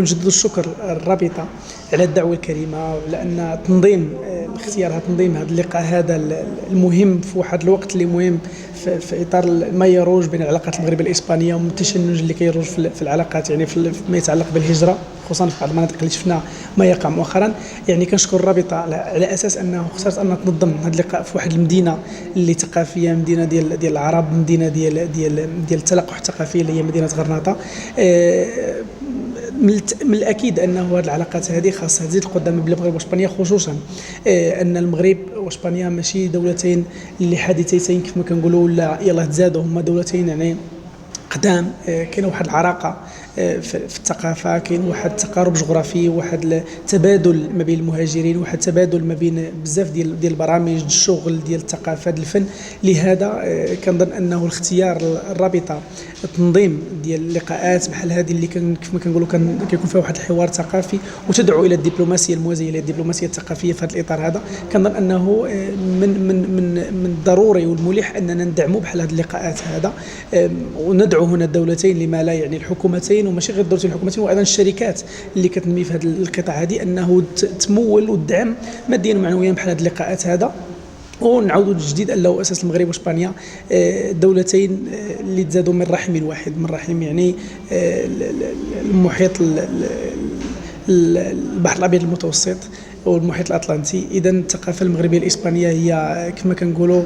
كنجدد الشكر الرابطه على الدعوه الكريمه، وعلى ان تنظيم اختيارها تنظيم هذا اللقاء هذا المهم في واحد الوقت اللي مهم في اطار ما يروج بين العلاقات المغربيه الاسبانيه والتشنج اللي كيروج في العلاقات، يعني فيما يتعلق بالهجره، خصوصا في بعض المناطق اللي شفنا ما يقع مؤخرا. يعني كنشكر الرابطه على اساس انه اختارت ان تنظم هذا اللقاء في واحد المدينه اللي ثقافيه، مدينه ديال العرب، مدينه ديال التلقح الثقافي اللي هي مدينه غرناطه. من الأكيد أنه هذه العلاقات هذه خاصها تزيد القدام بين المغرب وإسبانيا، خصوصا أن المغرب وإسبانيا ماشي دولتين اللي حديثتين كيف ما كنقولوا، ولا يلاه تزادوا، هما دولتين يعني قدام. كاين واحد العراقه في الثقافه، كاين واحد التقارب جغرافي، واحد التبادل ما بين المهاجرين، واحد التبادل ما بين بزاف ديال البرامج الشغل ديال الثقافه ديال الفن. لهذا كنظن انه الاختيار الرابطه تنظيم ديال اللقاءات بحال هذه اللي كيف ما كنقولوا كيكون فيها واحد الحوار ثقافي وتدعو الى الدبلوماسيه الموازيه للدبلوماسيه الثقافيه في هذا الاطار هذا. كنظن انه من الضروري والمليح اننا ندعموا بحال هذه اللقاءات هذا، وندعو هنا الدولتين لما لا يعني الحكومتين، وماشي غير الدولتين الحكومتين، وايضا الشركات اللي كتنمي في هذا القطاع هذه، انه تمول وتدعم ماديا ومعنويا بحال هذه اللقاءات هذا. ونعاودوا جديد انه اساس المغرب واسبانيا دولتين اللي تزادوا من رحم واحد، من رحم يعني المحيط البحر الابيض المتوسط والمحيط الاطلنطي. اذا الثقافه المغربيه الاسبانيه هي كما كنقولوا،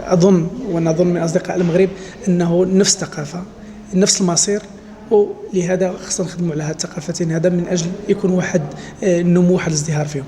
اظن ونظن من اصدقاء المغرب انه نفس الثقافه نفس المصير، ولهذا خصنا نخدموا على هذه الثقافتين هذا من اجل يكون واحد النمو، واحد الازدهار فيهم.